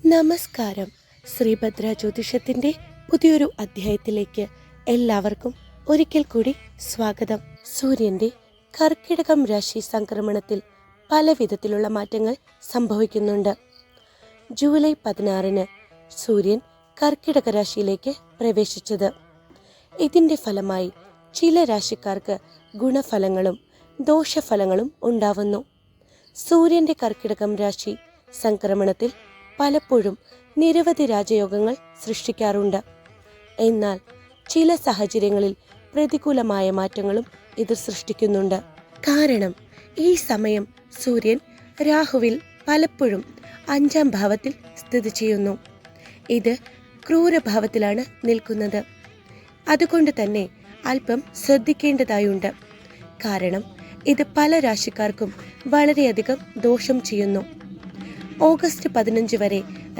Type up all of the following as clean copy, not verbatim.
നമസ്കാരം. ശ്രീഭദ്ര ജ്യോതിഷത്തിന്റെ പുതിയൊരു അധ്യായത്തിലേക്ക് എല്ലാവർക്കും ഒരിക്കൽ കൂടി സ്വാഗതം. സൂര്യന്റെ കർക്കിടകം രാശി സംക്രമണത്തിൽ പല വിധത്തിലുള്ള മാറ്റങ്ങൾ സംഭവിക്കുന്നുണ്ട്. ജൂലൈ 16-ന് സൂര്യൻ കർക്കിടക രാശിയിലേക്ക് പ്രവേശിച്ചത്. ഇതിന്റെ ഫലമായി ചില രാശിക്കാർക്ക് ഗുണഫലങ്ങളും ദോഷഫലങ്ങളും ഉണ്ടാവുന്നു. സൂര്യന്റെ കർക്കിടകം രാശി സംക്രമണത്തിൽ പലപ്പോഴും നിരവധി രാജയോഗങ്ങൾ സൃഷ്ടിക്കാറുണ്ട്. എന്നാൽ ചില സാഹചര്യങ്ങളിൽ പ്രതികൂലമായ മാറ്റങ്ങളും ഇത് സൃഷ്ടിക്കുന്നുണ്ട്. കാരണം ഈ സമയം സൂര്യൻ രാഹുവിൽ പലപ്പോഴും 5-ാം ഭാവത്തിൽ സ്ഥിതി ചെയ്യുന്നു. ഇത് ക്രൂരഭാവത്തിലാണ് നിൽക്കുന്നത്. അതുകൊണ്ട് തന്നെ അല്പം ശ്രദ്ധിക്കേണ്ടതായുണ്ട്. കാരണം ഇത് പല രാശിക്കാർക്കും വളരെയധികം ദോഷം ചെയ്യുന്നു. ഓഗസ്റ്റ് 15 വരെ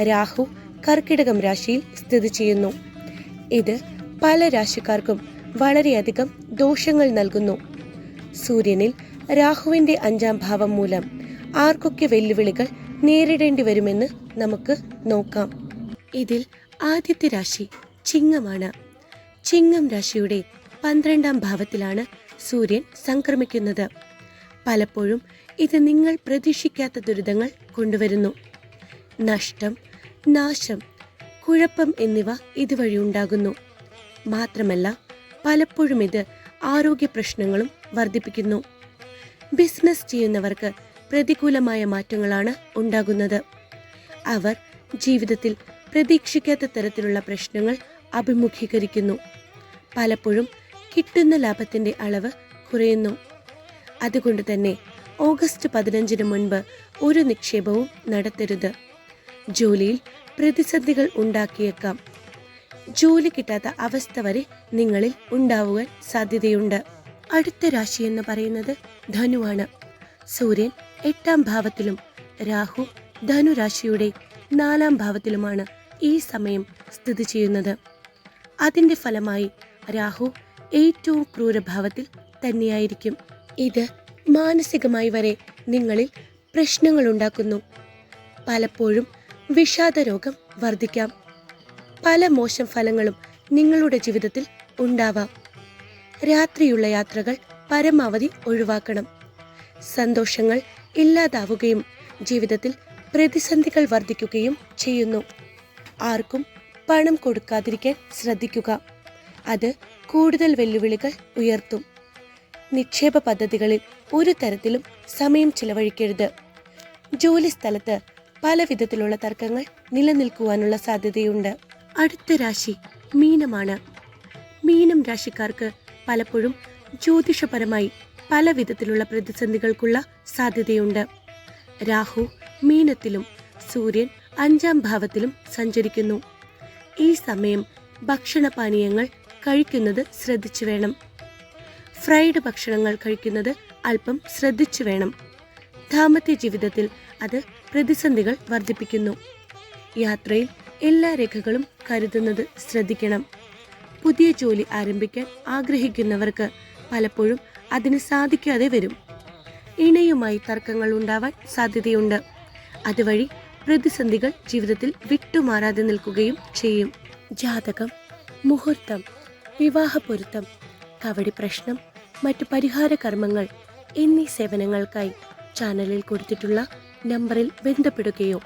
രാഹു കർക്കിടകം രാശിയിൽ സ്ഥിതി ചെയ്യുന്നു. ഇത് പല രാശിക്കാർക്കും വളരെയധികം ദോഷങ്ങൾ നൽകുന്നു. സൂര്യനിൽ രാഹുവിന്റെ 5-ാം ഭാവം മൂലം ആർക്കൊക്കെ വെല്ലുവിളികൾ നേരിടേണ്ടി വരുമെന്ന് നമുക്ക് നോക്കാം. ഇതിൽ ആദ്യത്തെ രാശി ചിങ്ങമാണ്. ചിങ്ങം രാശിയുടെ 12-ാം ഭാവത്തിലാണ് സൂര്യൻ സംക്രമിക്കുന്നത്. പലപ്പോഴും ഇത് നിങ്ങൾ പ്രതീക്ഷിക്കാത്ത ദുരിതങ്ങൾ കൊണ്ടുവരുന്നു. നഷ്ടം, നാശം, കുഴപ്പം എന്നിവ ഇതുവഴി ഉണ്ടാകുന്നു. മാത്രമല്ല പലപ്പോഴും ഇത് ആരോഗ്യ പ്രശ്നങ്ങളും വർദ്ധിപ്പിക്കുന്നു. ബിസിനസ് ചെയ്യുന്നവർക്ക് പ്രതികൂലമായ മാറ്റങ്ങളാണ് ഉണ്ടാകുന്നത്. അവർ ജീവിതത്തിൽ പ്രതീക്ഷിക്കാത്ത തരത്തിലുള്ള പ്രശ്നങ്ങൾ അഭിമുഖീകരിക്കുന്നു. പലപ്പോഴും കിട്ടുന്ന ലാഭത്തിന്റെ അളവ് കുറയുന്നു. അതുകൊണ്ട് തന്നെ ഓഗസ്റ്റ് 15-ന് മുൻപ് ഒരു നിക്ഷേപവും നടത്തരുത്. ജോലിയിൽ പ്രതിസന്ധികൾ ഉണ്ടാക്കിയേക്കാം. ജോലി കിട്ടാത്ത അവസ്ഥ വരെ നിങ്ങളിൽ ഉണ്ടാവുവാൻ സാധ്യതയുണ്ട്. അടുത്ത രാശി എന്ന് പറയുന്നത് ധനുവാണ്. സൂര്യൻ 8-ാം ഭാവത്തിലും രാഹു ധനുരാശിയുടെ 4-ാം ഭാവത്തിലുമാണ് ഈ സമയം സ്ഥിതി ചെയ്യുന്നത്. അതിന്റെ ഫലമായി രാഹു ഏറ്റവും ക്രൂരഭാവത്തിൽ തന്നെയായിരിക്കും. ഇത് മാനസികമായി വരെ നിങ്ങളിൽ പ്രശ്നങ്ങൾ ഉണ്ടാക്കുന്നു. പലപ്പോഴും വിഷാദ രോഗം വർദ്ധിക്കാം. പല മോശം ഫലങ്ങളും നിങ്ങളുടെ ജീവിതത്തിൽ ഉണ്ടാവാം. രാത്രിയുള്ള യാത്രകൾ പരമാവധി ഒഴിവാക്കണം. സന്തോഷങ്ങൾ ഇല്ലാതാവുകയും ജീവിതത്തിൽ പ്രതിസന്ധികൾ വർദ്ധിക്കുകയും ചെയ്യുന്നു. ആർക്കും പണം കൊടുക്കാതിരിക്കാൻ ശ്രദ്ധിക്കുക. അത് കൂടുതൽ വെല്ലുവിളികൾ ഉയർത്തും. നിക്ഷേപ പദ്ധതികളിൽ ഒരു തരത്തിലും സമയം ചിലവഴിക്കരുത്. ജോലി സ്ഥലത്ത് പല വിധത്തിലുള്ള തർക്കങ്ങൾ നിലനിൽക്കുവാനുള്ള സാധ്യതയുണ്ട്. അടുത്ത രാശി മീനമാണ്. മീനം രാശിക്കാർക്ക് പലപ്പോഴും ജ്യോതിഷപരമായി പല വിധത്തിലുള്ള പ്രതിസന്ധികൾക്കുള്ള സാധ്യതയുണ്ട്. രാഹു മീനത്തിലും സൂര്യൻ 5-ാം ഭാവത്തിലും സഞ്ചരിക്കുന്നു. ഈ സമയം ഭക്ഷണപാനീയങ്ങൾ കഴിക്കുന്നത് ശ്രദ്ധിച്ചു വേണം. ഫ്രൈഡ് ഭക്ഷണങ്ങൾ കഴിക്കുന്നത് അല്പം ശ്രദ്ധിച്ചു വേണം. ദാമ്പത്യ ജീവിതത്തിൽ അത് പ്രതിസന്ധികൾ വർദ്ധിപ്പിക്കുന്നു. യാത്രയിൽ എല്ലാ രേഖകളും കരുതുന്നത് ശ്രദ്ധിക്കണം. പുതിയ ജോലി ആരംഭിക്കാൻ ആഗ്രഹിക്കുന്നവർക്ക് പലപ്പോഴും അതിന് സാധിക്കാതെ വരും. ഇണയുമായി തർക്കങ്ങൾ ഉണ്ടാവാൻ സാധ്യതയുണ്ട്. അതുവഴി പ്രതിസന്ധികൾ ജീവിതത്തിൽ വിട്ടുമാറാതെ നിൽക്കുകയും ചെയ്യും. ജാതകം, മുഹൂർത്തം, വിവാഹ പൊരുത്തം, കവടി പ്രശ്നം, മറ്റു പരിഹാര കർമ്മങ്ങൾ എന്നീ സേവനങ്ങൾക്കായി ചാനലിൽ കൊടുത്തിട്ടുള്ള നമ്പറിൽ ബന്ധപ്പെടുകയോ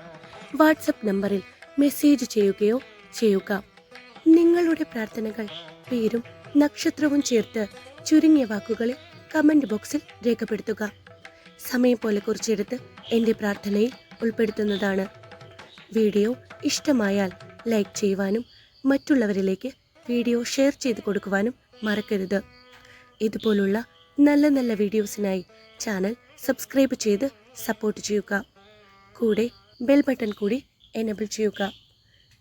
വാട്സപ്പ് നമ്പറിൽ മെസ്സേജ് ചെയ്യുകയോ ചെയ്യുക. നിങ്ങളുടെ പ്രാർത്ഥനകൾ പേരും നക്ഷത്രവും ചേർത്ത് ചുരുങ്ങിയ വാക്കുകളിൽ കമന്റ് ബോക്സിൽ രേഖപ്പെടുത്തുക. സമയം പോലെ കുറിച്ചെടുത്ത് എൻ്റെ പ്രാർത്ഥനയിൽ ഉൾപ്പെടുത്തുന്നതാണ്. വീഡിയോ ഇഷ്ടമായാൽ ലൈക്ക് ചെയ്യുവാനും മറ്റുള്ളവരിലേക്ക് വീഡിയോ ഷെയർ ചെയ്ത് കൊടുക്കുവാനും മറക്കരുത്. ഇതുപോലുള്ള നല്ല നല്ല വീഡിയോസിനായി ചാനൽ സബ്സ്ക്രൈബ് ചെയ്ത് സപ്പോർട്ട് ചെയ്യുക. കൂടെ ബെൽ ബട്ടൺ കൂടി എനേബിൾ ചെയ്യുക.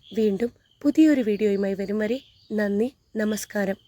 വീണ്ടും പുതിയൊരു വീഡിയോയുമായി വരും വരെ നന്ദി, നമസ്കാരം.